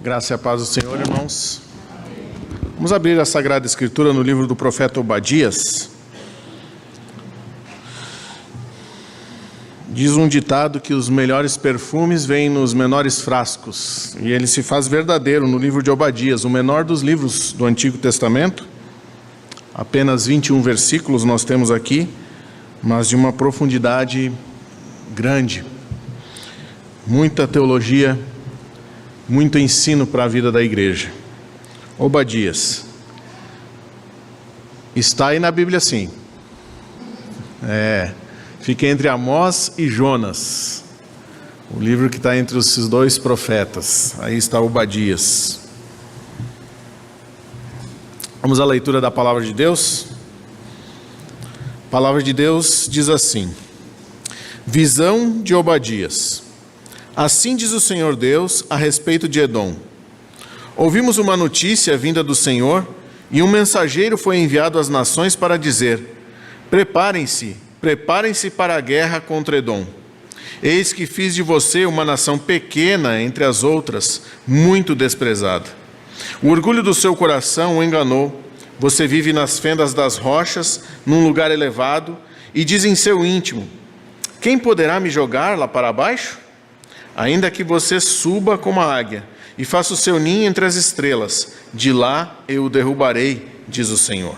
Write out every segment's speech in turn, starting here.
Graça e a paz do Senhor, irmãos. Vamos abrir a Sagrada Escritura no livro do profeta Obadias. Diz um ditado que os melhores perfumes vêm nos menores frascos, e ele se faz verdadeiro no livro de Obadias, o menor dos livros do Antigo Testamento. Apenas 21 versículos nós temos aqui, mas de uma profundidade grande. Muita teologia, muito ensino para a vida da igreja. Obadias. Está aí na Bíblia, sim. Fica entre Amós e Jonas, o livro que está entre esses dois profetas. Aí está Obadias. Vamos à leitura da Palavra de Deus. A Palavra de Deus diz assim: Visão de Obadias. Assim diz o Senhor Deus a respeito de Edom. Ouvimos uma notícia vinda do Senhor, e um mensageiro foi enviado às nações para dizer: Preparem-se para a guerra contra Edom. Eis que fiz de você uma nação pequena entre as outras, muito desprezada. O orgulho do seu coração o enganou. Você vive nas fendas das rochas, num lugar elevado, e diz em seu íntimo: Quem poderá me jogar lá para baixo? Ainda que você suba como a águia e faça o seu ninho entre as estrelas, de lá eu o derrubarei, diz o Senhor.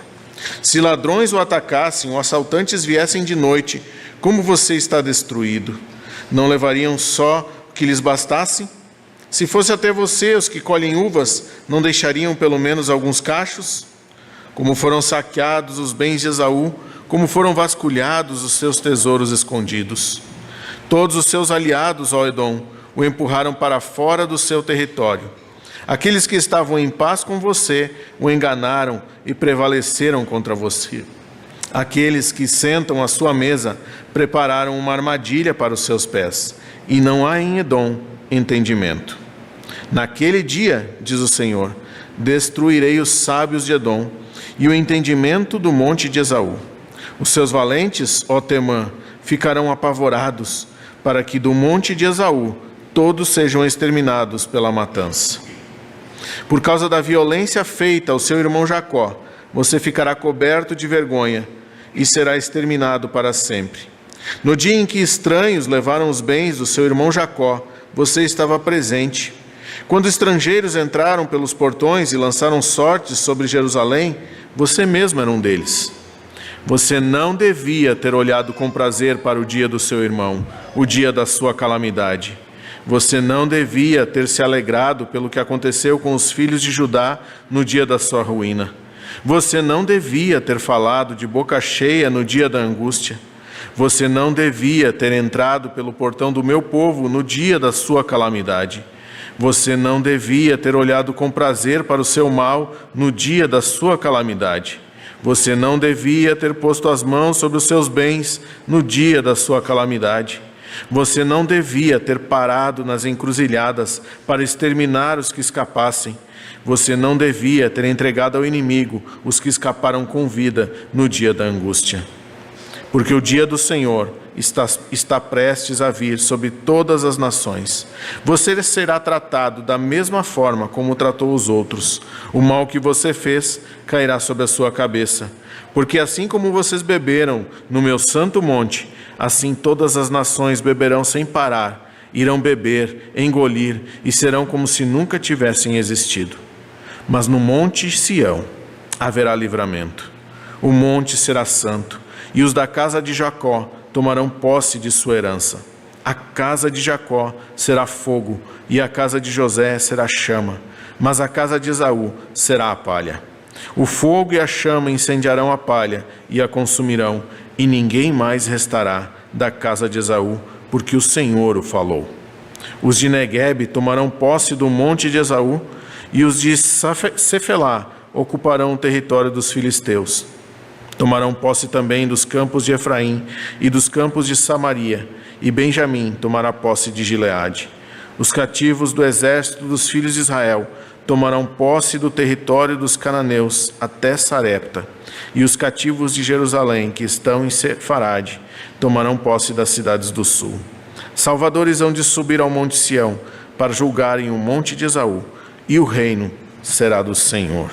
Se ladrões o atacassem ou assaltantes viessem de noite, como você está destruído? Não levariam só o que lhes bastasse? Se fosse até você os que colhem uvas, não deixariam pelo menos alguns cachos? Como foram saqueados os bens de Esaú, como foram vasculhados os seus tesouros escondidos. Todos os seus aliados, ó Edom, o empurraram para fora do seu território. Aqueles que estavam em paz com você o enganaram e prevaleceram contra você. Aqueles que sentam à sua mesa prepararam uma armadilha para os seus pés, e não há em Edom entendimento. Naquele dia, diz o Senhor, destruirei os sábios de Edom e o entendimento do monte de Esaú. Os seus valentes, ó Temã, ficarão apavorados, para que do monte de Esaú todos sejam exterminados pela matança. Por causa da violência feita ao seu irmão Jacó, você ficará coberto de vergonha e será exterminado para sempre. No dia em que estranhos levaram os bens do seu irmão Jacó, você estava presente. Quando estrangeiros entraram pelos portões e lançaram sortes sobre Jerusalém, você mesmo era um deles. Você não devia ter olhado com prazer para o dia do seu irmão, o dia da sua calamidade. Você não devia ter se alegrado pelo que aconteceu com os filhos de Judá no dia da sua ruína. Você não devia ter falado de boca cheia no dia da angústia. Você não devia ter entrado pelo portão do meu povo no dia da sua calamidade. Você não devia ter olhado com prazer para o seu mal no dia da sua calamidade. Você não devia ter posto as mãos sobre os seus bens no dia da sua calamidade. Você não devia ter parado nas encruzilhadas para exterminar os que escapassem. Você não devia ter entregado ao inimigo os que escaparam com vida no dia da angústia. Porque o dia do Senhor está prestes a vir sobre todas as nações. Você será tratado da mesma forma como tratou os outros. O mal que você fez cairá sobre a sua cabeça. Porque assim como vocês beberam no meu santo monte, assim todas as nações beberão sem parar, irão beber, engolir e serão como se nunca tivessem existido. Mas no monte Sião haverá livramento. O monte será santo, e os da casa de Jacó tomarão posse de sua herança. A casa de Jacó será fogo, e a casa de José será chama, mas a casa de Esaú será a palha. O fogo e a chama incendiarão a palha e a consumirão, e ninguém mais restará da casa de Esaú, porque o Senhor o falou. Os de Neguebe tomarão posse do monte de Esaú, e os de Cefelá ocuparão o território dos filisteus. Tomarão posse também dos campos de Efraim e dos campos de Samaria, e Benjamim tomará posse de Gileade. Os cativos do exército dos filhos de Israel tomarão posse do território dos cananeus até Sarepta, e os cativos de Jerusalém, que estão em Sefarade, tomarão posse das cidades do sul. Salvadores hão de subir ao monte Sião, para julgarem o monte de Esaú, e o reino será do Senhor.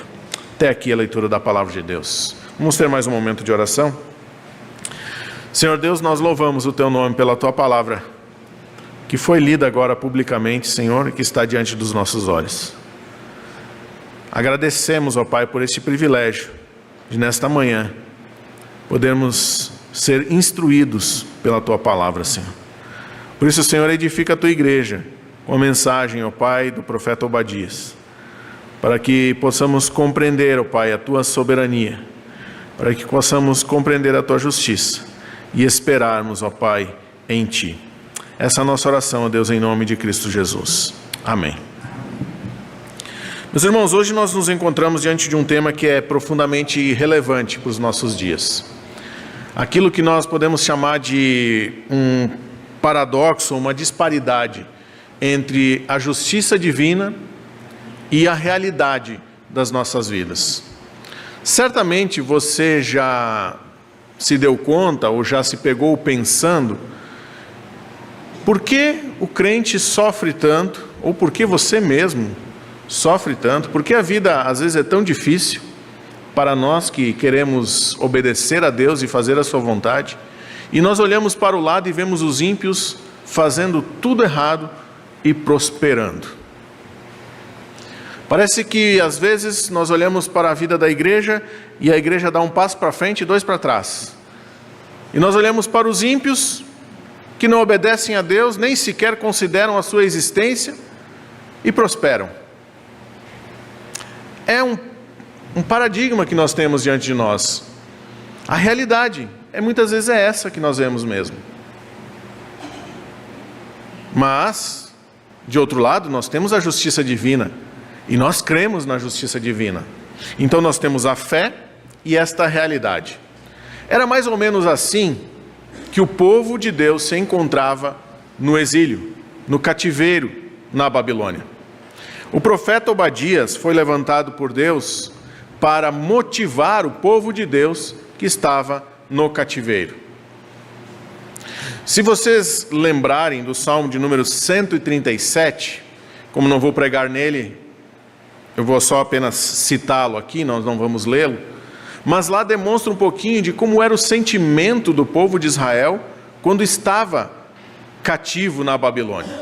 Até aqui a leitura da palavra de Deus. Vamos ter mais um momento de oração? Senhor Deus, nós louvamos o Teu nome pela Tua palavra, que foi lida agora publicamente, Senhor, e que está diante dos nossos olhos. Agradecemos, ó Pai, por este privilégio de nesta manhã podermos ser instruídos pela Tua palavra, Senhor. Por isso, Senhor, edifica a Tua igreja com a mensagem, ó Pai, do profeta Obadias, para que possamos compreender, ó Pai, a Tua soberania, para que possamos compreender a Tua justiça e esperarmos, ó Pai, em Ti. Essa é a nossa oração, ó Deus, em nome de Cristo Jesus. Amém. Meus irmãos, hoje nós nos encontramos diante de um tema que é profundamente relevante para os nossos dias. Aquilo que nós podemos chamar de um paradoxo, uma disparidade entre a justiça divina e a realidade das nossas vidas. Certamente você já se deu conta ou já se pegou pensando por que o crente sofre tanto, ou por que você mesmo sofre tanto, por que a vida às vezes é tão difícil para nós que queremos obedecer a Deus e fazer a sua vontade, e nós olhamos para o lado e vemos os ímpios fazendo tudo errado e prosperando. Parece que às vezes nós olhamos para a vida da igreja e a igreja dá um passo para frente e dois para trás. E nós olhamos para os ímpios que não obedecem a Deus, nem sequer consideram a sua existência e prosperam. É um paradigma que nós temos diante de nós. A realidade muitas vezes é essa que nós vemos mesmo. Mas, de outro lado, nós temos a justiça divina. E nós cremos na justiça divina. Então nós temos a fé e esta realidade. Era mais ou menos assim que o povo de Deus se encontrava no exílio, no cativeiro, na Babilônia. O profeta Obadias foi levantado por Deus para motivar o povo de Deus que estava no cativeiro. Se vocês lembrarem do Salmo de número 137, como não vou pregar nele, eu vou só apenas citá-lo aqui, nós não vamos lê-lo, mas lá demonstra um pouquinho de como era o sentimento do povo de Israel quando estava cativo na Babilônia.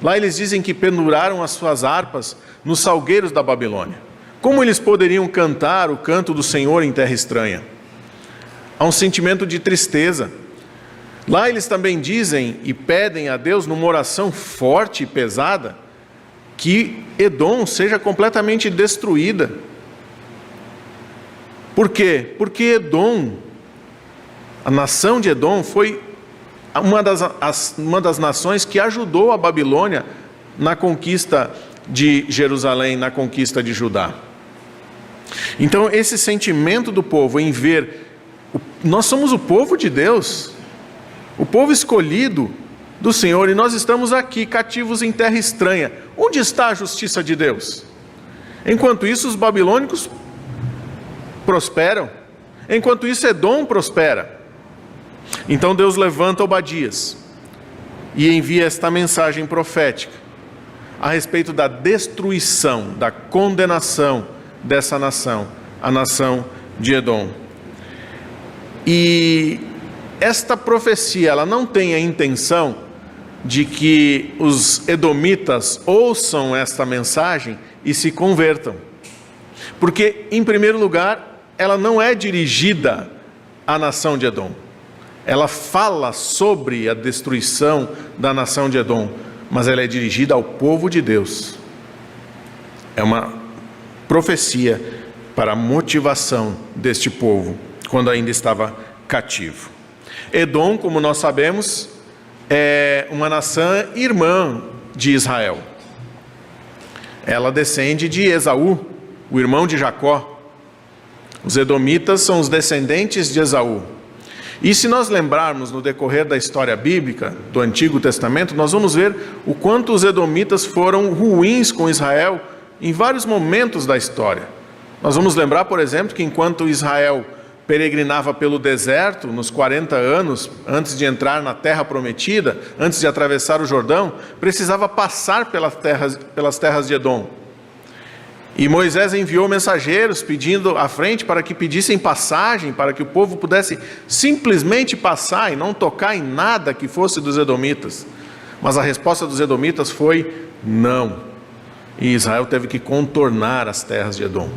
Lá eles dizem que penduraram as suas harpas nos salgueiros da Babilônia. Como eles poderiam cantar o canto do Senhor em terra estranha? Há um sentimento de tristeza. Lá eles também dizem e pedem a Deus, numa oração forte e pesada, que Edom seja completamente destruída. Por quê? Porque Edom, a nação de Edom, foi uma das nações que ajudou a Babilônia na conquista de Jerusalém, na conquista de Judá. Então esse sentimento do povo em ver, nós somos o povo de Deus, o povo escolhido do Senhor, e nós estamos aqui cativos em terra estranha. Onde está a justiça de Deus? Enquanto isso os babilônicos prosperam, enquanto isso Edom prospera. Então Deus levanta Obadias e envia esta mensagem profética a respeito da destruição, da condenação dessa nação, a nação de Edom. E esta profecia, ela não tem a intenção de que os edomitas ouçam esta mensagem e se convertam. Porque, em primeiro lugar, ela não é dirigida à nação de Edom. Ela fala sobre a destruição da nação de Edom, mas ela é dirigida ao povo de Deus. É uma profecia para a motivação deste povo, quando ainda estava cativo. Edom, como nós sabemos, é uma nação irmã de Israel. Ela descende de Esaú, o irmão de Jacó. Os edomitas são os descendentes de Esaú. E se nós lembrarmos no decorrer da história bíblica do Antigo Testamento, nós vamos ver o quanto os edomitas foram ruins com Israel em vários momentos da história. Nós vamos lembrar, por exemplo, que enquanto Israel peregrinava pelo deserto, nos 40 anos, antes de entrar na terra prometida, antes de atravessar o Jordão, precisava passar pelas terras de Edom. E Moisés enviou mensageiros pedindo à frente para que pedissem passagem, para que o povo pudesse simplesmente passar e não tocar em nada que fosse dos edomitas. Mas a resposta dos edomitas foi não. E Israel teve que contornar as terras de Edom.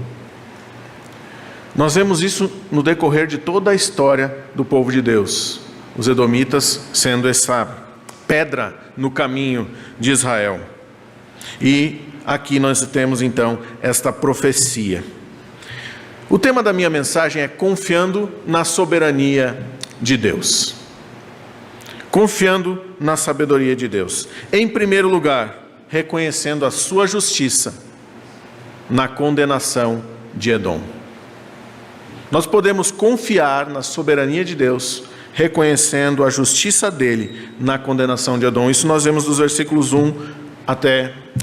Nós vemos isso no decorrer de toda a história do povo de Deus. Os edomitas sendo essa pedra no caminho de Israel. E aqui nós temos então esta profecia. O tema da minha mensagem é confiando na soberania de Deus. Confiando na sabedoria de Deus. Em primeiro lugar, reconhecendo a sua justiça na condenação de Edom. Nós podemos confiar na soberania de Deus, reconhecendo a justiça dele na condenação de Edom. Isso nós vemos dos versículos 1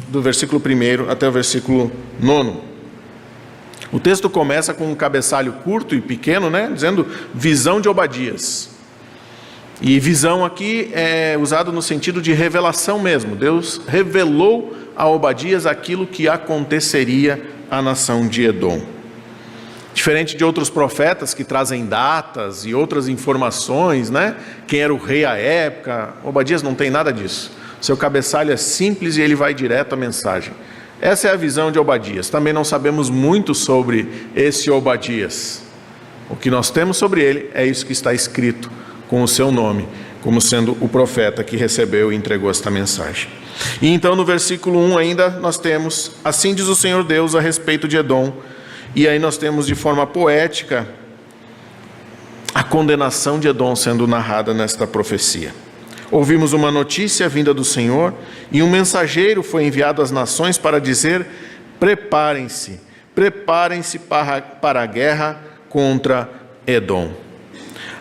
do versículo 1 até o versículo 9. O texto começa com um cabeçalho curto e pequeno, dizendo visão de Obadias. E visão aqui é usado no sentido de revelação mesmo. Deus revelou a Obadias aquilo que aconteceria à nação de Edom. Diferente de outros profetas que trazem datas e outras informações, quem era o rei à época, Obadias não tem nada disso. Seu cabeçalho é simples e ele vai direto à mensagem. Essa é a visão de Obadias. Também não sabemos muito sobre esse Obadias. O que nós temos sobre ele é isso que está escrito com o seu nome, como sendo o profeta que recebeu e entregou esta mensagem. E então no versículo 1 ainda nós temos: assim diz o Senhor Deus a respeito de Edom. E aí nós temos de forma poética a condenação de Edom sendo narrada nesta profecia. Ouvimos uma notícia vinda do Senhor, e um mensageiro foi enviado às nações para dizer: preparem-se para a guerra contra Edom.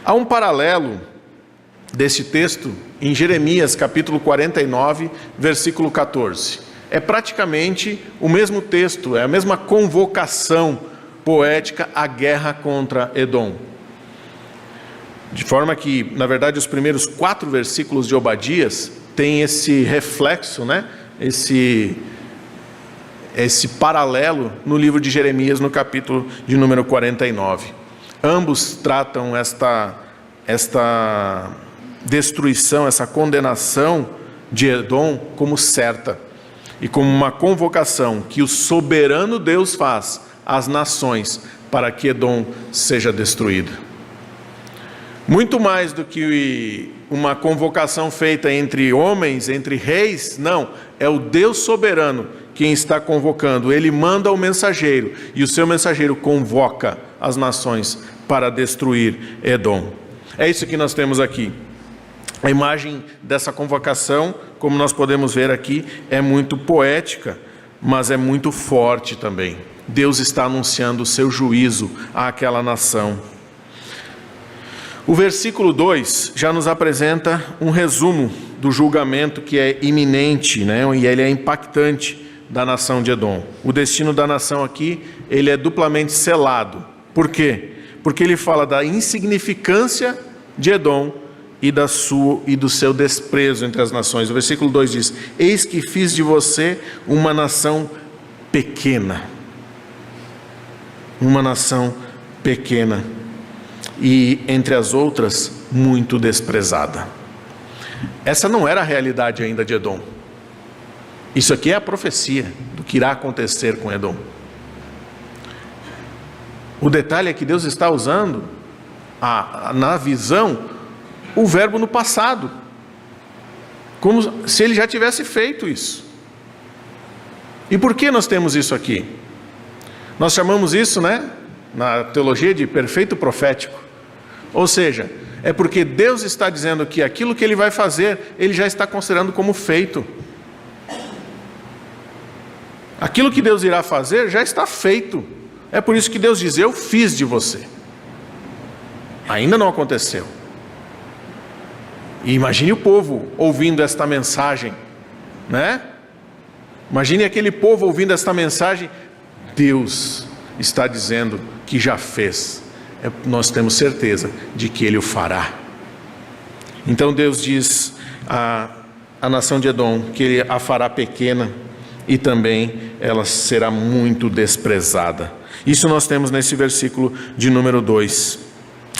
Há um paralelo desse texto em Jeremias capítulo 49, versículo 14. É praticamente o mesmo texto, é a mesma convocação poética à guerra contra Edom. De forma que, na verdade, os primeiros 4 versículos de Obadias têm esse reflexo, esse paralelo no livro de Jeremias, no capítulo de número 49. Ambos tratam esta destruição, essa condenação de Edom como certa e como uma convocação que o soberano Deus faz às nações para que Edom seja destruída. Muito mais do que uma convocação feita entre homens, entre reis, não, é o Deus soberano quem está convocando. Ele manda o mensageiro e o seu mensageiro convoca as nações para destruir Edom. É isso que nós temos aqui. A imagem dessa convocação, como nós podemos ver aqui, é muito poética, mas é muito forte também. Deus está anunciando o seu juízo àquela nação. O versículo 2 já nos apresenta um resumo do julgamento que é iminente, e ele é impactante da nação de Edom. O destino da nação aqui, ele é duplamente selado. Por quê? Porque ele fala da insignificância de Edom e do seu desprezo entre as nações. O versículo 2 diz: eis que fiz de você uma nação pequena. Uma nação pequena. E entre as outras, muito desprezada. Essa não era a realidade ainda de Edom. Isso aqui é a profecia do que irá acontecer com Edom. O detalhe é que Deus está usando na visão o verbo no passado, como se ele já tivesse feito isso. E por que nós temos isso aqui? Nós chamamos isso, na teologia, de perfeito profético. Ou seja, é porque Deus está dizendo que aquilo que ele vai fazer, ele já está considerando como feito. Aquilo que Deus irá fazer já está feito. É por isso que Deus diz: eu fiz de você. Ainda não aconteceu. E imagine o povo ouvindo esta mensagem, Imagine aquele povo ouvindo esta mensagem. Deus está dizendo que já fez. Nós temos certeza de que ele o fará. Então Deus diz à nação de Edom que ele a fará pequena e também ela será muito desprezada. Isso nós temos nesse versículo de número 2.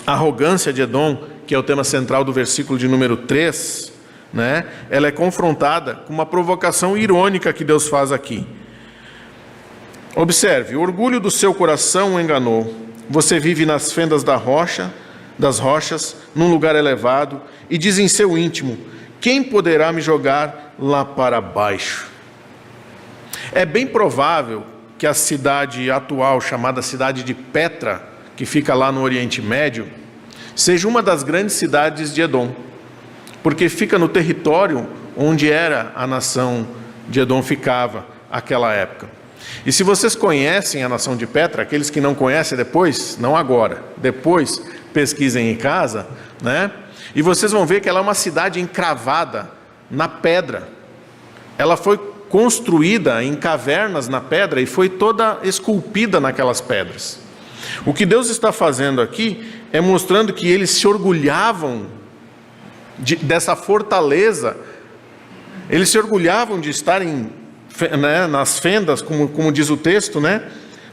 A arrogância de Edom, que é o tema central do versículo de número 3, né? Ela é confrontada com uma provocação irônica que Deus faz aqui. Observe: o orgulho do seu coração o enganou. Você vive nas fendas das rochas, num lugar elevado, e diz em seu íntimo: quem poderá me jogar lá para baixo? É bem provável que a cidade atual, chamada cidade de Petra, que fica lá no Oriente Médio, seja uma das grandes cidades de Edom, porque fica no território onde era a nação de Edom ficava naquela época. E se vocês conhecem a nação de Petra, aqueles que não conhecem depois, não agora, depois pesquisem em casa, né? E vocês vão ver que ela é uma cidade encravada na pedra. Ela foi construída em cavernas na pedra e foi toda esculpida naquelas pedras. O que Deus está fazendo aqui é mostrando que eles se orgulhavam dessa fortaleza, eles se orgulhavam de estarem, né, nas fendas, como diz o texto, né?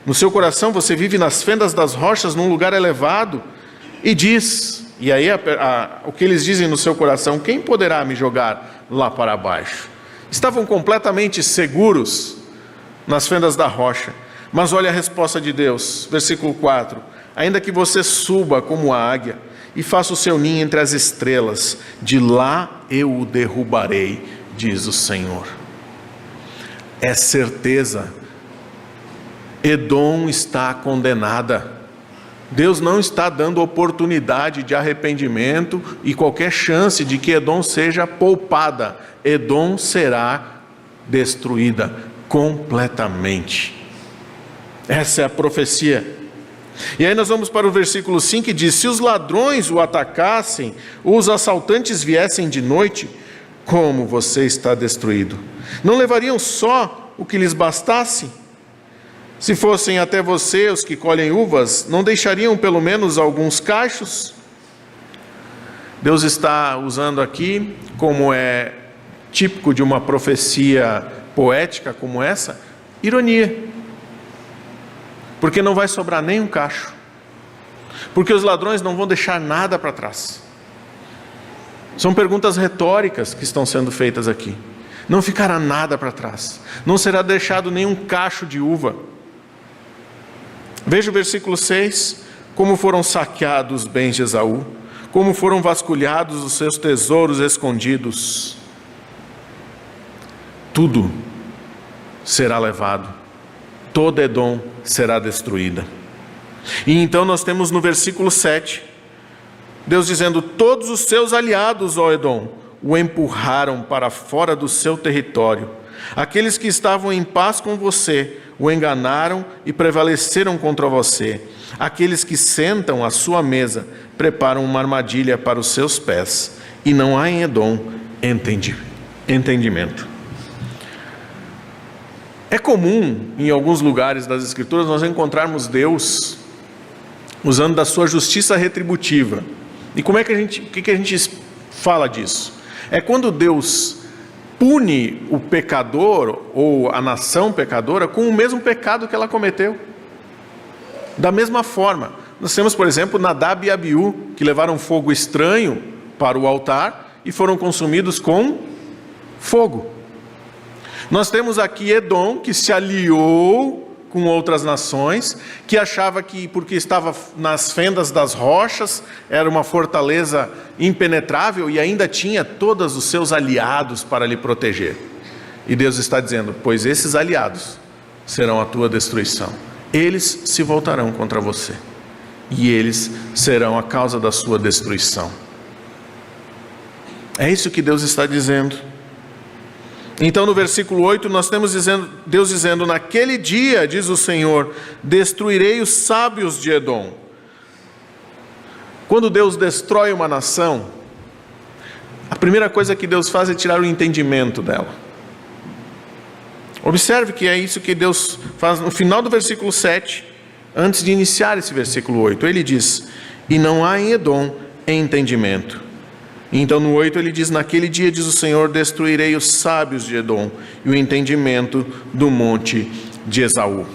No seu coração você vive nas fendas das rochas, num lugar elevado, e diz, e aí o que eles dizem no seu coração: quem poderá me jogar lá para baixo? Estavam completamente seguros nas fendas da rocha. Mas olha a resposta de Deus, versículo 4: ainda que você suba como a águia e faça o seu ninho entre as estrelas, de lá eu o derrubarei, diz o Senhor. É certeza, Edom está condenada. Deus não está dando oportunidade de arrependimento e qualquer chance de que Edom seja poupada. Edom será destruída completamente. Essa é a profecia. E aí nós vamos para o versículo 5, que diz: se os ladrões o atacassem, ou os assaltantes viessem de noite, como você está destruído? Não levariam só o que lhes bastasse? Se fossem até você os que colhem uvas, não deixariam pelo menos alguns cachos? Deus está usando aqui, como é típico de uma profecia poética como essa, ironia. Porque não vai sobrar nem um cacho. Porque os ladrões não vão deixar nada para trás. São perguntas retóricas que estão sendo feitas aqui. Não ficará nada para trás. Não será deixado nenhum cacho de uva. Veja o versículo 6. Como foram saqueados os bens de Esaú. Como foram vasculhados os seus tesouros escondidos. Tudo será levado. Toda Edom será destruída. E então nós temos no versículo 7, Deus dizendo: todos os seus aliados, ó Edom, o empurraram para fora do seu território. Aqueles que estavam em paz com você, o enganaram e prevaleceram contra você. Aqueles que sentam à sua mesa, preparam uma armadilha para os seus pés. E não há em Edom entendimento. É comum, em alguns lugares das Escrituras, nós encontrarmos Deus usando da sua justiça retributiva. E como é que o que a gente fala disso? É quando Deus pune o pecador ou a nação pecadora com o mesmo pecado que ela cometeu. Da mesma forma, nós temos, por exemplo, Nadab e Abiú, que levaram fogo estranho para o altar e foram consumidos com fogo. Nós temos aqui Edom, que se aliou com outras nações, que achava que porque estava nas fendas das rochas, era uma fortaleza impenetrável e ainda tinha todos os seus aliados para lhe proteger. E Deus está dizendo: pois esses aliados serão a tua destruição. Eles se voltarão contra você. E eles serão a causa da sua destruição. É isso que Deus está dizendo. Então no versículo 8 nós temos Deus dizendo: naquele dia, diz o Senhor, destruirei os sábios de Edom. Quando Deus destrói uma nação, a primeira coisa que Deus faz é tirar o entendimento dela. Observe que é isso que Deus faz no final do versículo 7, antes de iniciar esse versículo 8. Ele diz: e não há em Edom entendimento. Então no 8 ele diz: naquele dia, diz o Senhor, destruirei os sábios de Edom e o entendimento do monte de Esaú.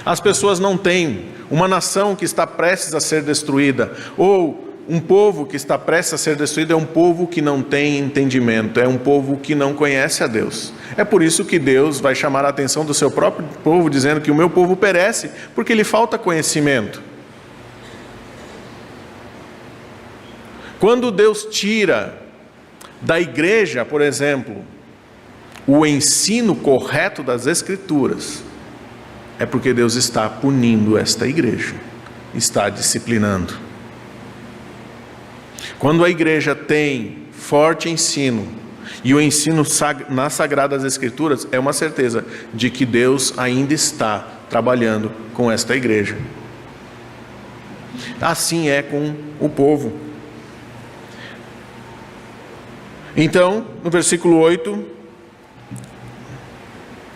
As pessoas não têm uma nação que está prestes a ser destruída, ou um povo que está prestes a ser destruído, é um povo que não tem entendimento, é um povo que não conhece a Deus. É por isso que Deus vai chamar a atenção do seu próprio povo, dizendo que o meu povo perece, porque lhe falta conhecimento. Quando Deus tira da igreja, por exemplo, o ensino correto das Escrituras, é porque Deus está punindo esta igreja, está disciplinando. Quando a igreja tem forte ensino, e o ensino nas Sagradas Escrituras, é uma certeza de que Deus ainda está trabalhando com esta igreja. Assim é com o povo. Então, no versículo 8,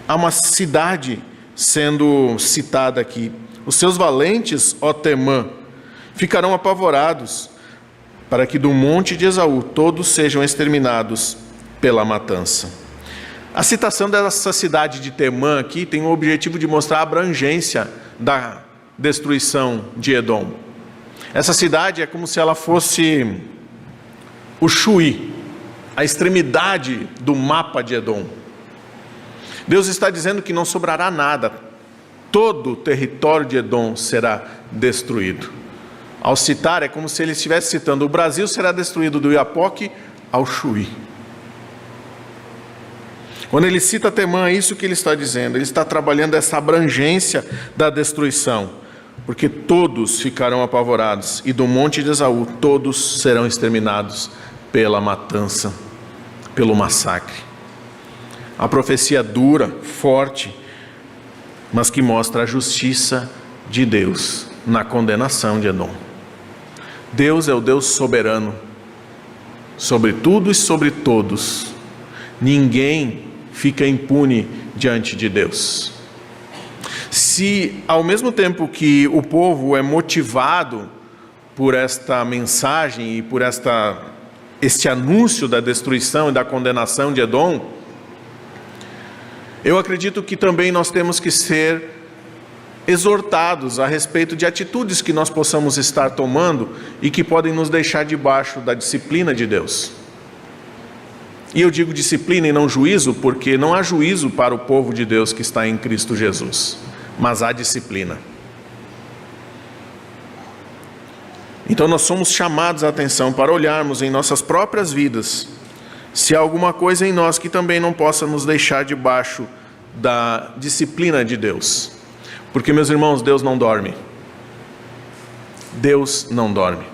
há uma cidade sendo citada aqui. Os seus valentes, ó Temã, ficarão apavorados, para que do monte de Esaú todos sejam exterminados pela matança. A citação dessa cidade de Temã aqui tem o objetivo de mostrar a abrangência da destruição de Edom. Essa cidade é como se ela fosse o Chuí, a extremidade do mapa de Edom. Deus está dizendo que não sobrará nada, todo o território de Edom será destruído. Ao citar, é como se ele estivesse citando: o Brasil será destruído do Iapoque ao Chuí. Quando ele cita Temã, é isso que ele está dizendo. Ele está trabalhando essa abrangência da destruição, porque todos ficarão apavorados, e do monte de Esaú todos serão exterminados pela matança, pelo massacre. A profecia dura, forte, mas que mostra a justiça de Deus na condenação de Edom. Deus é o Deus soberano, sobre tudo e sobre todos. Ninguém fica impune diante de Deus. Se ao mesmo tempo que o povo é motivado por esta mensagem e por este anúncio da destruição e da condenação de Edom, eu acredito que também nós temos que ser exortados a respeito de atitudes que nós possamos estar tomando e que podem nos deixar debaixo da disciplina de Deus. E eu digo disciplina e não juízo, porque não há juízo para o povo de Deus que está em Cristo Jesus, mas há disciplina. Então nós somos chamados a atenção para olharmos em nossas próprias vidas, se há alguma coisa em nós que também não possa nos deixar debaixo da disciplina de Deus. Porque, meus irmãos, Deus não dorme. Deus não dorme.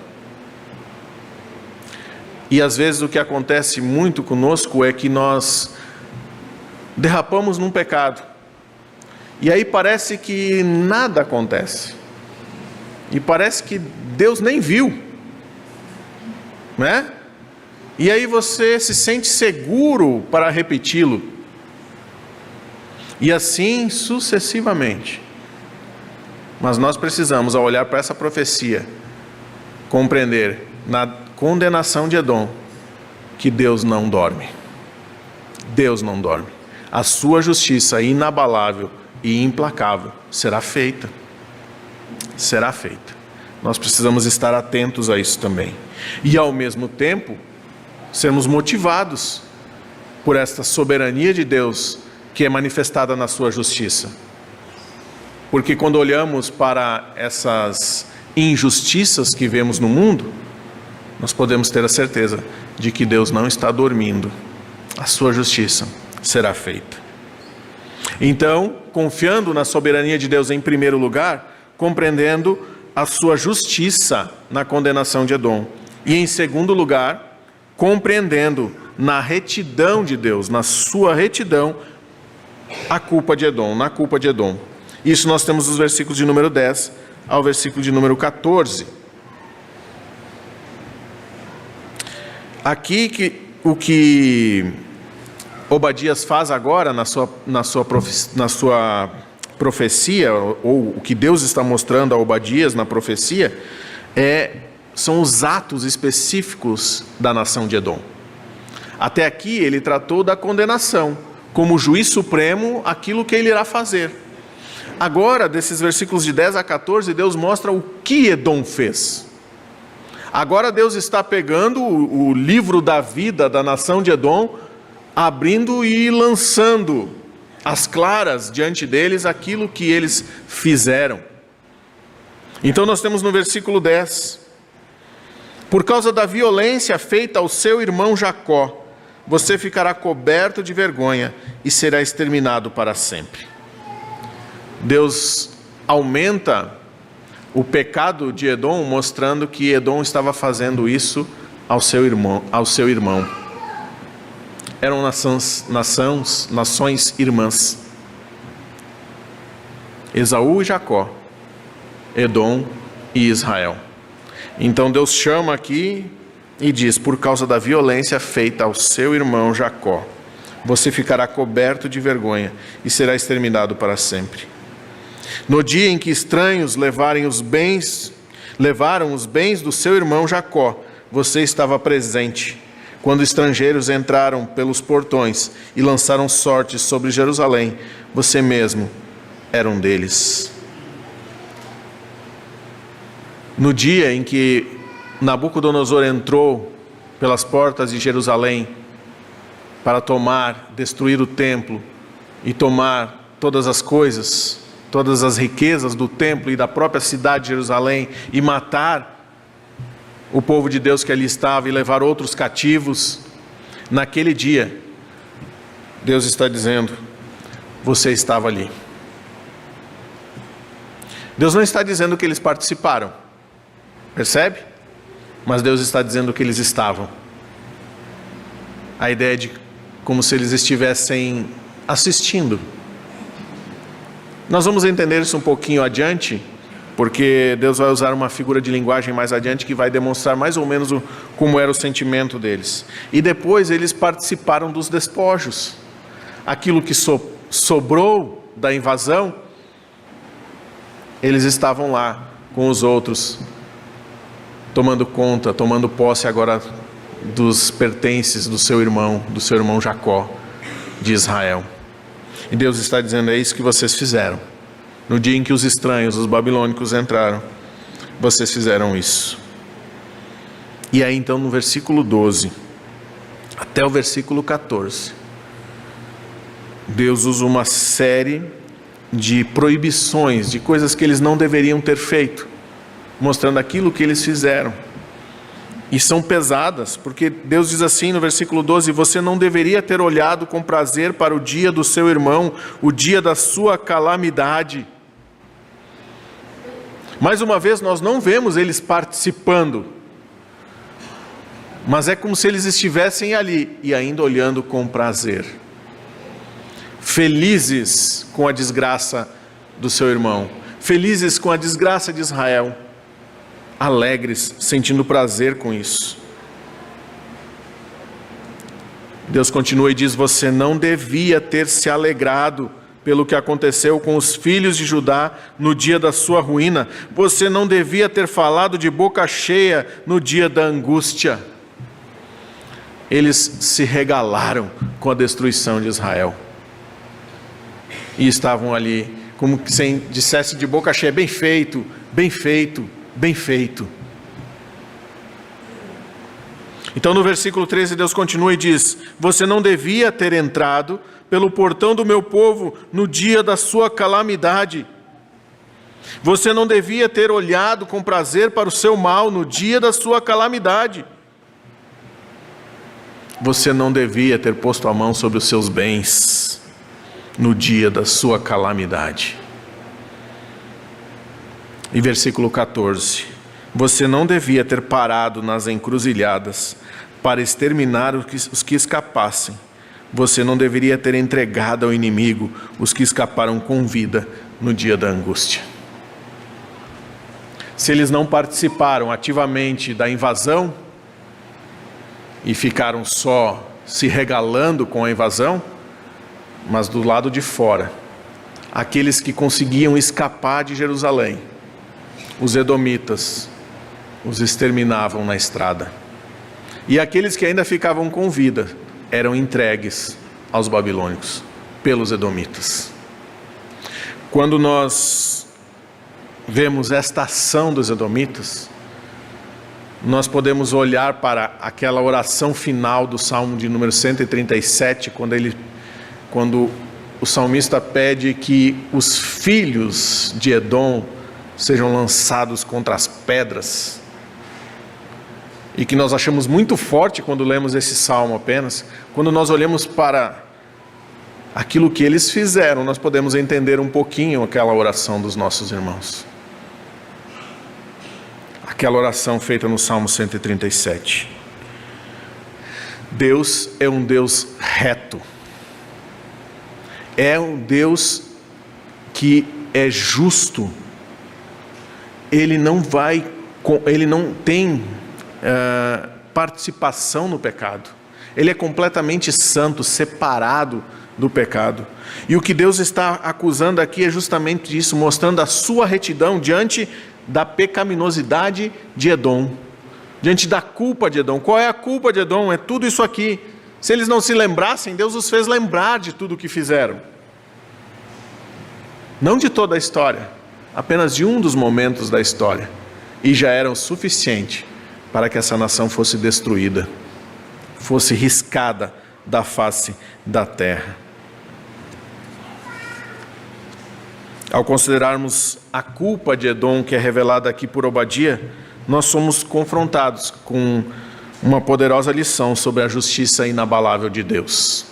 E às vezes o que acontece muito conosco é que nós derrapamos num pecado. E aí parece que nada acontece. E parece que Deus nem viu. Né? E aí você se sente seguro para repeti-lo. E assim sucessivamente. Mas nós precisamos, ao olhar para essa profecia, compreender na condenação de Edom que Deus não dorme. Deus não dorme. A sua justiça inabalável e implacável será feita. Será feita. Nós precisamos estar atentos a isso também. E ao mesmo tempo, sermos motivados por esta soberania de Deus que é manifestada na sua justiça. Porque quando olhamos para essas injustiças que vemos no mundo, nós podemos ter a certeza de que Deus não está dormindo. A sua justiça será feita. Então, confiando na soberania de Deus em primeiro lugar, compreendendo a sua justiça na condenação de Edom. E em segundo lugar, compreendendo na retidão de Deus, na sua retidão, a culpa de Edom, na culpa de Edom. Isso nós temos os versículos de número 10 ao versículo de número 14. Aqui o que Obadias faz agora na sua profecia, ou o que Deus está mostrando a Obadias na profecia, é são os atos específicos da nação de Edom. Até aqui ele tratou da condenação, como juiz supremo, aquilo que ele irá fazer. Agora, desses versículos de 10 a 14, Deus mostra o que Edom fez. Agora Deus está pegando o livro da vida da nação de Edom, abrindo e lançando às claras diante deles aquilo que eles fizeram. Então nós temos no versículo 10: por causa da violência feita ao seu irmão Jacó, você ficará coberto de vergonha e será exterminado para sempre. Deus aumenta o pecado de Edom, mostrando que Edom estava fazendo isso ao seu irmão. Eram nações irmãs. Esaú e Jacó, Edom e Israel. Então Deus chama aqui e diz: por causa da violência feita ao seu irmão Jacó, você ficará coberto de vergonha e será exterminado para sempre. No dia em que estranhos levaram os bens do seu irmão Jacó, você estava presente, quando estrangeiros entraram pelos portões e lançaram sortes sobre Jerusalém, você mesmo era um deles. No dia em que Nabucodonosor entrou pelas portas de Jerusalém para destruir o templo e tomar todas as coisas, todas as riquezas do templo e da própria cidade de Jerusalém, e matar o povo de Deus que ali estava e levar outros cativos, naquele dia, Deus está dizendo: você estava ali. Deus não está dizendo que eles participaram, percebe? Mas Deus está dizendo que eles estavam. A ideia é de como se eles estivessem assistindo. Nós vamos entender isso um pouquinho adiante, porque Deus vai usar uma figura de linguagem mais adiante que vai demonstrar mais ou menos como era o sentimento deles. E depois eles participaram dos despojos. Aquilo que sobrou da invasão, eles estavam lá com os outros, tomando conta, tomando posse agora dos pertences do seu irmão Jacó, de Israel. E Deus está dizendo: é isso que vocês fizeram. No dia em que os estranhos, os babilônicos entraram, vocês fizeram isso. E aí então no versículo 12 até o versículo 14, Deus usa uma série de proibições, de coisas que eles não deveriam ter feito, mostrando aquilo que eles fizeram. E são pesadas, porque Deus diz assim no versículo 12: você não deveria ter olhado com prazer para o dia do seu irmão, o dia da sua calamidade. Mais uma vez, nós não vemos eles participando, mas é como se eles estivessem ali e ainda olhando com prazer, felizes com a desgraça do seu irmão, felizes com a desgraça de Israel, alegres, sentindo prazer com isso. Deus continua e diz: você não devia ter se alegrado pelo que aconteceu com os filhos de Judá no dia da sua ruína. Você não devia ter falado de boca cheia no dia da angústia. Eles se regalaram com a destruição de Israel. E estavam ali, como se dissesse de boca cheia: bem feito, bem feito, bem feito. Então no versículo 13 Deus continua e diz: você não devia ter entrado pelo portão do meu povo no dia da sua calamidade. Você não devia ter olhado com prazer para o seu mal no dia da sua calamidade. Você não devia ter posto a mão sobre os seus bens no dia da sua calamidade. E versículo 14: você não devia ter parado nas encruzilhadas para exterminar os que escapassem. Você não deveria ter entregado ao inimigo os que escaparam com vida no dia da angústia. Se eles não participaram ativamente da invasão e ficaram só se regalando com a invasão, mas do lado de fora, aqueles que conseguiam escapar de Jerusalém, os edomitas, os exterminavam na estrada. E aqueles que ainda ficavam com vida eram entregues aos babilônicos pelos edomitas. Quando nós vemos esta ação dos edomitas, nós podemos olhar para aquela oração final do Salmo de número 137, quando o salmista pede que os filhos de Edom sejam lançados contra as pedras, e que nós achamos muito forte quando lemos esse salmo apenas. Quando nós olhamos para aquilo que eles fizeram, nós podemos entender um pouquinho aquela oração dos nossos irmãos. Aquela oração feita no Salmo 137. Deus é um Deus reto. É um Deus que é justo. Ele não tem participação no pecado. Ele é completamente santo, separado do pecado. E o que Deus está acusando aqui é justamente isso, mostrando a sua retidão diante da pecaminosidade de Edom, diante da culpa de Edom. Qual é a culpa de Edom? É tudo isso aqui. Se eles não se lembrassem, Deus os fez lembrar de tudo o que fizeram. Não de toda a história, apenas de um dos momentos da história. E já era o suficiente para que essa nação fosse destruída, fosse riscada da face da terra. Ao considerarmos a culpa de Edom, que é revelada aqui por Obadia, nós somos confrontados com uma poderosa lição sobre a justiça inabalável de Deus.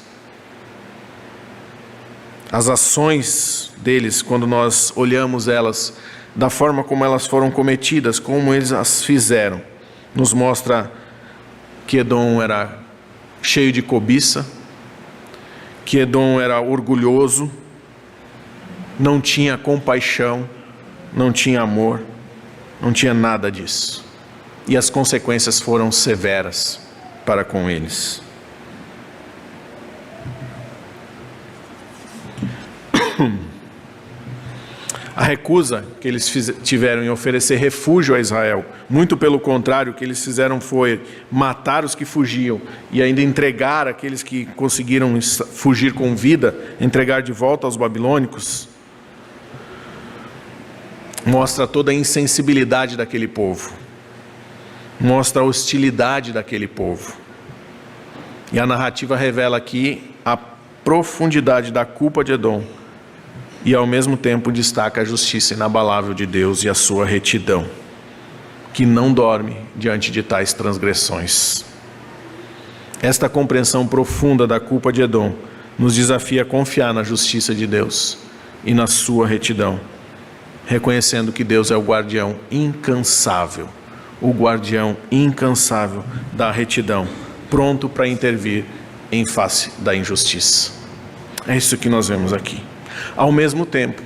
As ações deles, quando nós olhamos elas, da forma como elas foram cometidas, como eles as fizeram, nos mostra que Edom era cheio de cobiça, que Edom era orgulhoso, não tinha compaixão, não tinha amor, não tinha nada disso. E as consequências foram severas para com eles. A recusa que eles tiveram em oferecer refúgio a Israel, muito pelo contrário, o que eles fizeram foi matar os que fugiam e ainda entregar aqueles que conseguiram fugir com vida, entregar de volta aos babilônicos, mostra toda a insensibilidade daquele povo, mostra a hostilidade daquele povo. E a narrativa revela aqui a profundidade da culpa de Edom, e ao mesmo tempo destaca a justiça inabalável de Deus e a sua retidão, que não dorme diante de tais transgressões. Esta compreensão profunda da culpa de Edom nos desafia a confiar na justiça de Deus e na sua retidão, reconhecendo que Deus é o guardião incansável da retidão, pronto para intervir em face da injustiça. É isso que nós vemos aqui. Ao mesmo tempo,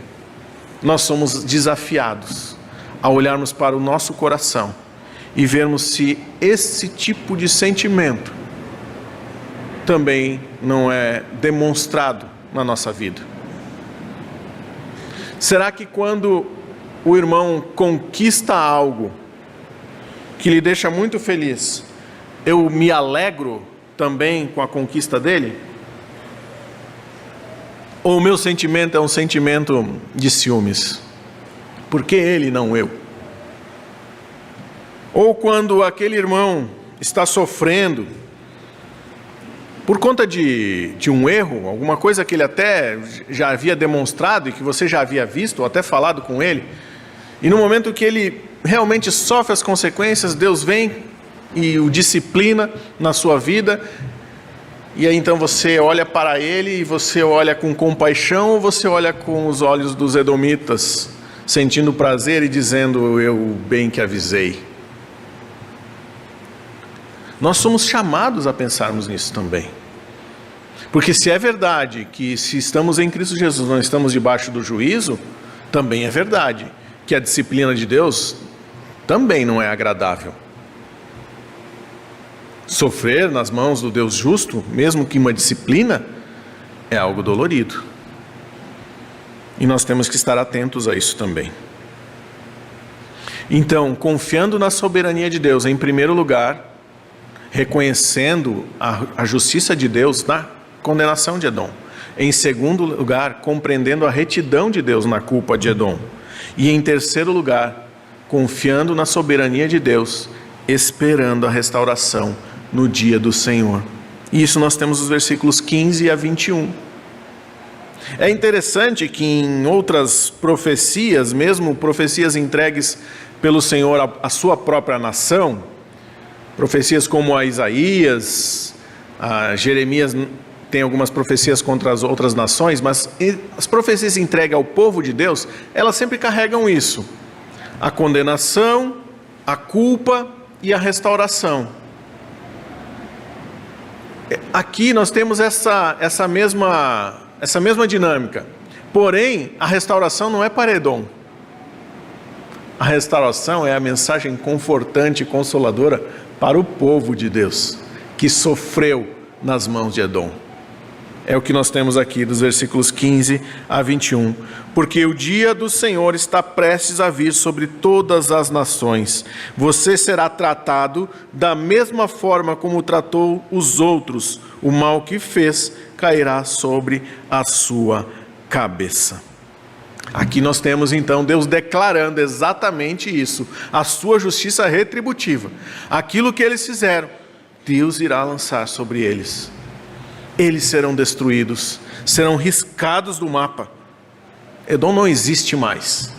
nós somos desafiados a olharmos para o nosso coração e vermos se esse tipo de sentimento também não é demonstrado na nossa vida. Será que quando o irmão conquista algo que lhe deixa muito feliz, eu me alegro também com a conquista dele? Ou o meu sentimento é um sentimento de ciúmes? Por que ele, não eu? Ou quando aquele irmão está sofrendo por conta de um erro, alguma coisa que ele até já havia demonstrado e que você já havia visto ou até falado com ele, e no momento que ele realmente sofre as consequências, Deus vem e o disciplina na sua vida, e aí então você olha para ele e você olha com compaixão, ou você olha com os olhos dos edomitas, sentindo prazer e dizendo, eu bem que avisei? Nós somos chamados a pensarmos nisso também. Porque se é verdade que se estamos em Cristo Jesus não estamos debaixo do juízo, também é verdade que a disciplina de Deus também não é agradável. Sofrer nas mãos do Deus justo, mesmo que uma disciplina, é algo dolorido. E nós temos que estar atentos a isso também. Então, confiando na soberania de Deus, em primeiro lugar, reconhecendo a justiça de Deus na condenação de Edom. Em segundo lugar, compreendendo a retidão de Deus na culpa de Edom. E em terceiro lugar, confiando na soberania de Deus, esperando a restauração no dia do Senhor. E isso nós temos os versículos 15 a 21. É interessante que em outras profecias, mesmo profecias entregues pelo Senhor à sua própria nação, profecias como a Isaías, a Jeremias tem algumas profecias contra as outras nações, mas as profecias entregues ao povo de Deus, elas sempre carregam isso: a condenação, a culpa e a restauração. Aqui nós temos essa mesma dinâmica. Porém, a restauração não é para Edom. A restauração é a mensagem confortante e consoladora para o povo de Deus, que sofreu nas mãos de Edom. É o que nós temos aqui dos versículos 15 a 21. Porque o dia do Senhor está prestes a vir sobre todas as nações. Você será tratado da mesma forma como tratou os outros. O mal que fez cairá sobre a sua cabeça. Aqui nós temos então Deus declarando exatamente isso, a sua justiça retributiva. Aquilo que eles fizeram, Deus irá lançar sobre eles. Eles serão destruídos, serão riscados do mapa. Edom não existe mais.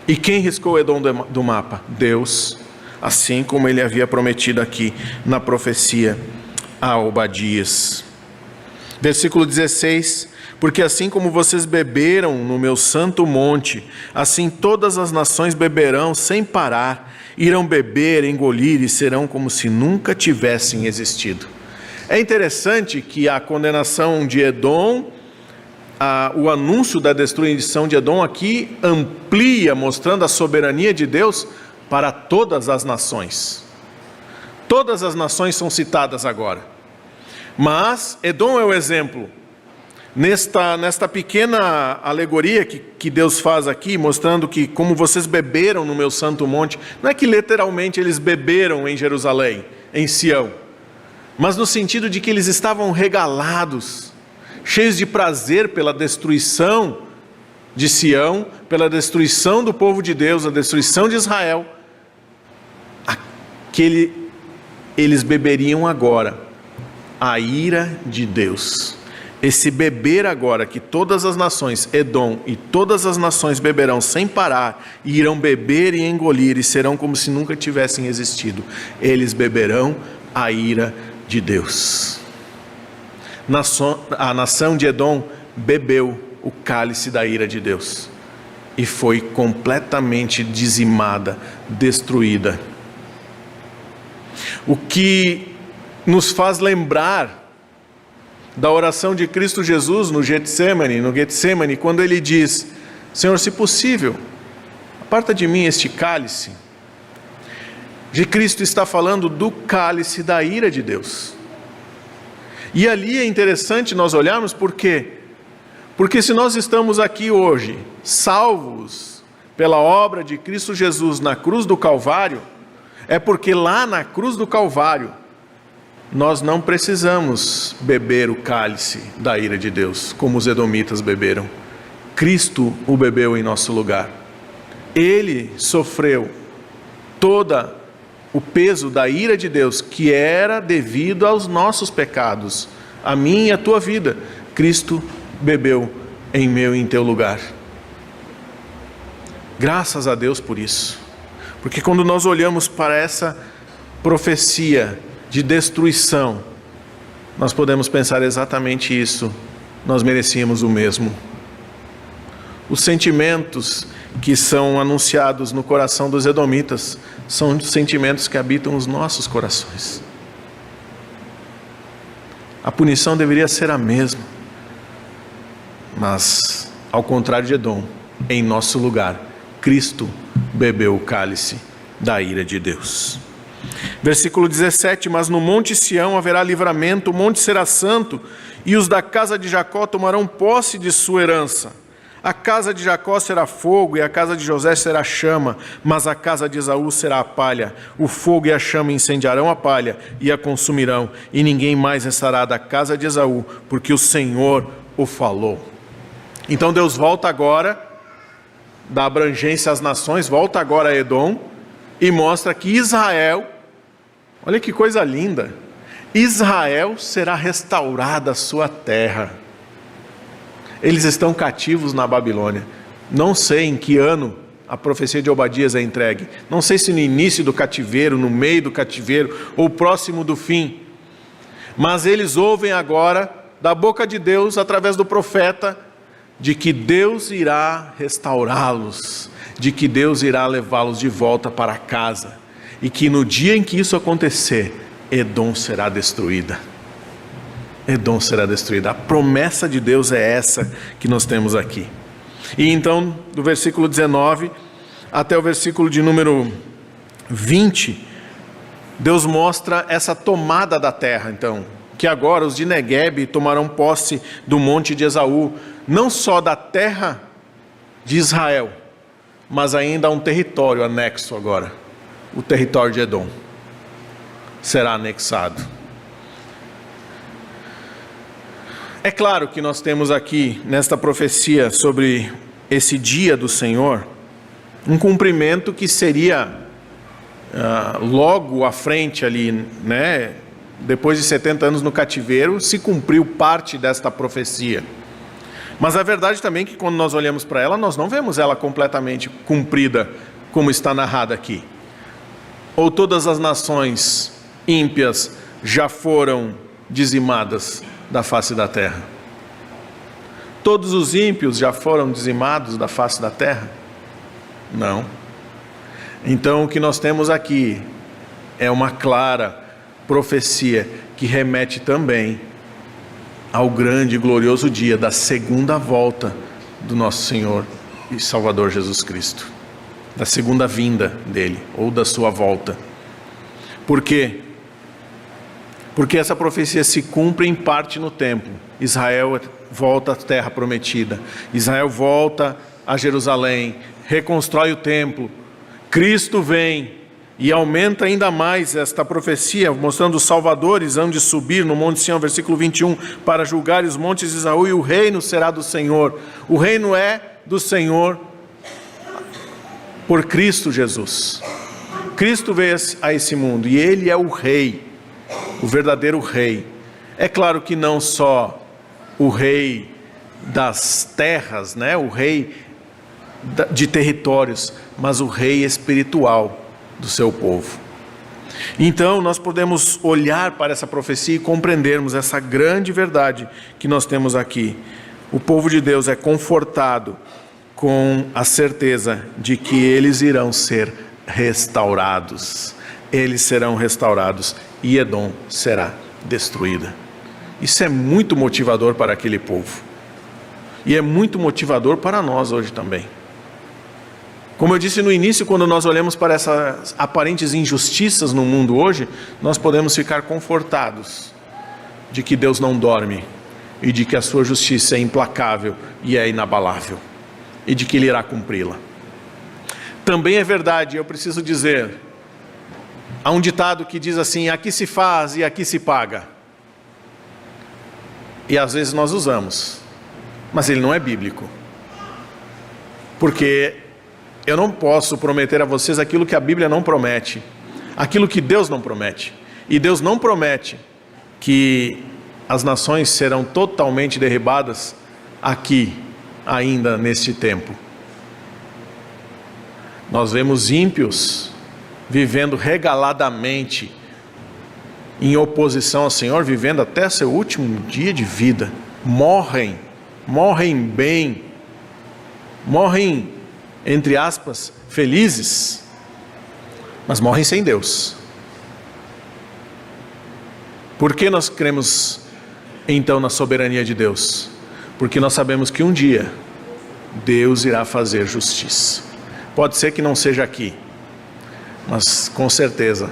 E quem riscou Edom do mapa? Deus, assim como ele havia prometido aqui na profecia a Obadias. Versículo 16: porque assim como vocês beberam no meu santo monte, assim todas as nações beberão sem parar, irão beber, engolir e serão como se nunca tivessem existido. É interessante que a condenação de Edom, o anúncio da destruição de Edom aqui amplia, mostrando a soberania de Deus para todas as nações. Todas as nações são citadas agora. Mas Edom é o exemplo. Nesta pequena alegoria que Deus faz aqui, mostrando que como vocês beberam no meu santo monte, não é que literalmente eles beberam em Jerusalém, em Sião, mas no sentido de que eles estavam regalados, cheios de prazer pela destruição de Sião, pela destruição do povo de Deus, a destruição de Israel. Eles beberiam agora a ira de Deus. Esse beber agora que todas as nações, Edom e todas as nações beberão sem parar, e irão beber e engolir e serão como se nunca tivessem existido. Eles beberão a ira de Deus. A nação de Edom bebeu o cálice da ira de Deus e foi completamente dizimada, destruída. O que nos faz lembrar da oração de Cristo Jesus no Getsemane, quando ele diz: Senhor, se possível, aparta de mim este cálice. De Cristo está falando do cálice da ira de Deus. E ali é interessante nós olharmos por quê? Porque se nós estamos aqui hoje, salvos pela obra de Cristo Jesus na cruz do Calvário, é porque lá na cruz do Calvário, nós não precisamos beber o cálice da ira de Deus, como os edomitas beberam. Cristo o bebeu em nosso lugar. Ele sofreu todo o peso da ira de Deus, que era devido aos nossos pecados, a minha e a tua vida. Cristo bebeu em meu e em teu lugar. Graças a Deus por isso. Porque quando nós olhamos para essa profecia de destruição, nós podemos pensar exatamente isso: nós merecíamos o mesmo. Os sentimentos que são anunciados no coração dos edomitas são sentimentos que habitam os nossos corações. A punição deveria ser a mesma, mas ao contrário de Edom, em nosso lugar, Cristo bebeu o cálice da ira de Deus. Versículo 17: mas no monte Sião haverá livramento, o monte será santo, e os da casa de Jacó tomarão posse de sua herança. A casa de Jacó será fogo e a casa de José será chama, mas a casa de Esaú será a palha. O fogo e a chama incendiarão a palha e a consumirão, e ninguém mais restará da casa de Esaú, porque o Senhor o falou. Então Deus volta agora da abrangência às nações, volta agora a Edom e mostra que Israel, olha que coisa linda, Israel será restaurada a sua terra. Eles estão cativos na Babilônia. Não sei em que ano a profecia de Obadias é entregue. Não sei se no início do cativeiro, no meio do cativeiro ou próximo do fim. Mas eles ouvem agora da boca de Deus, através do profeta, de que Deus irá restaurá-los, de que Deus irá levá-los de volta para casa, e que no dia em que isso acontecer, Edom será destruída. Edom será destruída. A promessa de Deus é essa que nós temos aqui. E então, do versículo 19 até o versículo de número 20, Deus mostra essa tomada da terra, então, que agora os de Neguebe tomarão posse do monte de Esaú, não só da terra de Israel, mas ainda um território anexo agora, o território de Edom será anexado. É claro que nós temos aqui, nesta profecia sobre esse dia do Senhor, um cumprimento que seria logo à frente ali, né? Depois de 70 anos no cativeiro, se cumpriu parte desta profecia. Mas a verdade também é que quando nós olhamos para ela, nós não vemos ela completamente cumprida, como está narrada aqui. Ou todas as nações ímpias já foram dizimadas da face da terra? Todos os ímpios já foram dizimados da face da terra? Não. Então o que nós temos aqui é uma clara profecia que remete também ao grande e glorioso dia da segunda volta do nosso Senhor e Salvador Jesus Cristo, da segunda vinda dele, ou da sua volta. Por quê? Porque essa profecia se cumpre em parte no tempo. Israel volta à terra prometida, Israel volta a Jerusalém, reconstrói o templo, Cristo vem e aumenta ainda mais esta profecia, mostrando os salvadores hão de subir no Monte Sião, versículo 21, para julgar os montes de Esaú, e o reino será do Senhor. O reino é do Senhor por Cristo Jesus. Cristo veio a esse mundo e Ele é o Rei, o verdadeiro Rei. É claro que não só o Rei das terras, né? O Rei de territórios, mas o Rei espiritual do seu povo. Então nós podemos olhar para essa profecia e compreendermos essa grande verdade que nós temos aqui. O povo de Deus é confortado com a certeza de que eles irão ser restaurados. Eles serão restaurados e Edom será destruída. Isso é muito motivador para aquele povo. E é muito motivador para nós hoje também. Como eu disse no início, quando nós olhamos para essas aparentes injustiças no mundo hoje, nós podemos ficar confortados de que Deus não dorme e de que a sua justiça é implacável e é inabalável e de que Ele irá cumpri-la. Também é verdade, eu preciso dizer, há um ditado que diz assim: aqui se faz e aqui se paga. E às vezes nós usamos, mas ele não é bíblico. Porque eu não posso prometer a vocês aquilo que a Bíblia não promete, aquilo que Deus não promete. E Deus não promete que as nações serão totalmente derribadas aqui, ainda neste tempo. Nós vemos ímpios vivendo regaladamente em oposição ao Senhor, vivendo até seu último dia de vida. Morrem bem, morrem, entre aspas, felizes, mas morrem sem Deus. Por que nós cremos então na soberania de Deus? Porque nós sabemos que um dia Deus irá fazer justiça. Pode ser que não seja aqui, mas com certeza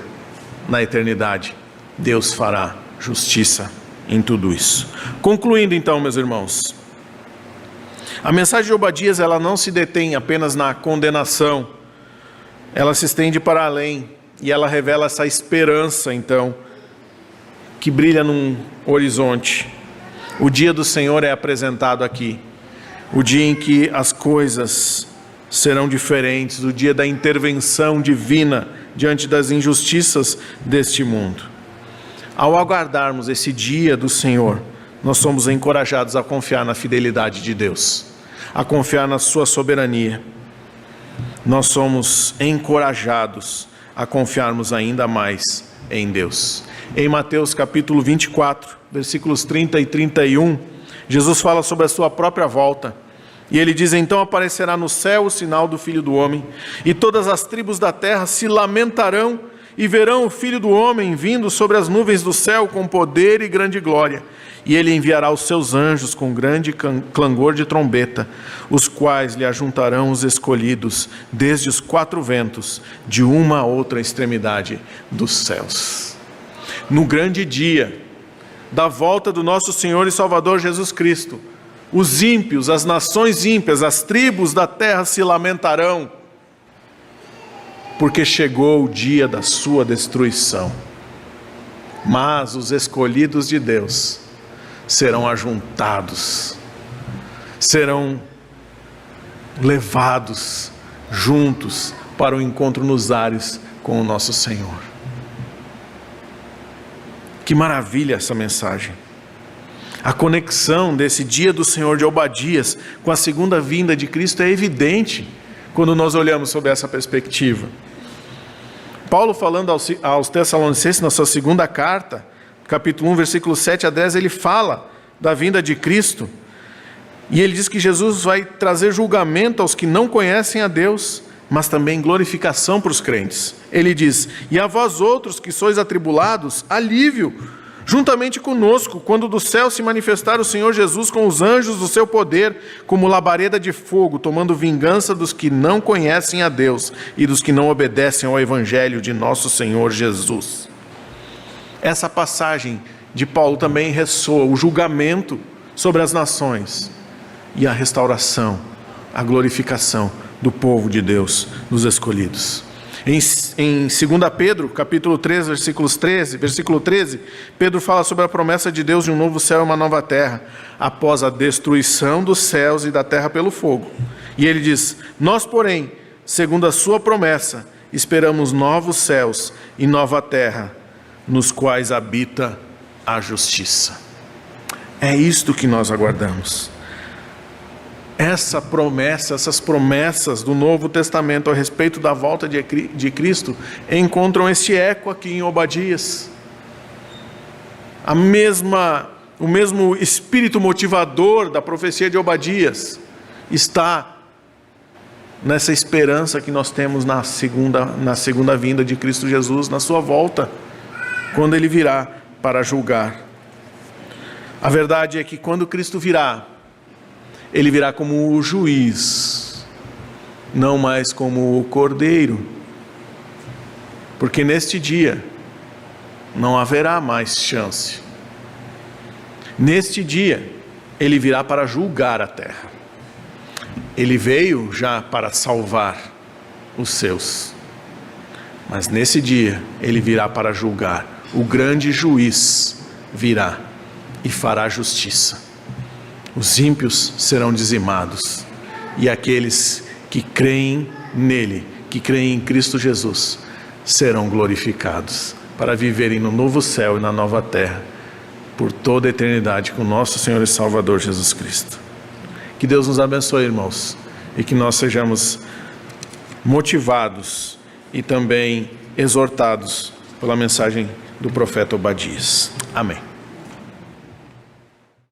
na eternidade Deus fará justiça em tudo isso. Concluindo então, meus irmãos, A mensagem de Obadias, ela não se detém apenas na condenação, ela se estende para além e ela revela essa esperança, então, que brilha num horizonte. O dia do Senhor é apresentado aqui, o dia em que as coisas serão diferentes, o dia da intervenção divina diante das injustiças deste mundo. Ao aguardarmos esse dia do Senhor, nós somos encorajados a confiar na fidelidade de Deus, a confiar na sua soberania. Nós somos encorajados a confiarmos ainda mais em Deus. Em Mateus capítulo 24, versículos 30 e 31, Jesus fala sobre a sua própria volta. E ele diz: então aparecerá no céu o sinal do Filho do Homem, e todas as tribos da terra se lamentarão, e verão o Filho do Homem vindo sobre as nuvens do céu com poder e grande glória. E ele enviará os seus anjos com grande clangor de trombeta, os quais lhe ajuntarão os escolhidos desde os quatro ventos, de uma a outra extremidade dos céus. No grande dia da volta do nosso Senhor e Salvador Jesus Cristo, os ímpios, as nações ímpias, as tribos da terra se lamentarão, porque chegou o dia da sua destruição. Mas os escolhidos de Deus serão ajuntados, serão levados juntos para o encontro nos ares com o nosso Senhor. Que maravilha essa mensagem! A conexão desse dia do Senhor de Obadias com a segunda vinda de Cristo é evidente quando nós olhamos sob essa perspectiva. Paulo, falando aos Tessalonicenses na sua segunda carta, capítulo 1, versículo 7 a 10, ele fala da vinda de Cristo, e ele diz que Jesus vai trazer julgamento aos que não conhecem a Deus, mas também glorificação para os crentes. Ele diz: e a vós outros que sois atribulados, alívio, juntamente conosco, quando do céu se manifestar o Senhor Jesus com os anjos do seu poder, como labareda de fogo, tomando vingança dos que não conhecem a Deus e dos que não obedecem ao evangelho de nosso Senhor Jesus. Essa passagem de Paulo também ressoa o julgamento sobre as nações e a restauração, a glorificação do povo de Deus, dos escolhidos. Em 2 Pedro, capítulo 3, versículo 13, Pedro fala sobre a promessa de Deus de um novo céu e uma nova terra, após a destruição dos céus e da terra pelo fogo. E ele diz: nós, porém, segundo a sua promessa, esperamos novos céus e nova terra, nos quais habita a justiça. É isto que nós aguardamos. Essa promessa, essas promessas do Novo Testamento a respeito da volta de Cristo encontram este eco aqui em Obadias. O mesmo espírito motivador da profecia de Obadias está nessa esperança que nós temos na segunda vinda de Cristo Jesus, na sua volta, quando Ele virá para julgar. A verdade é que quando Cristo virá, Ele virá como o juiz, não mais como o cordeiro, porque neste dia não haverá mais chance. Neste dia, Ele virá para julgar a terra. Ele veio já para salvar os seus, mas nesse dia, Ele virá para julgar. O grande juiz virá e fará justiça. Os ímpios serão dizimados, e aqueles que creem nele, que creem em Cristo Jesus, serão glorificados, para viverem no novo céu e na nova terra, por toda a eternidade, com nosso Senhor e Salvador Jesus Cristo. Que Deus nos abençoe, irmãos, e que nós sejamos motivados e também exortados pela mensagem do profeta Obadias. Amém.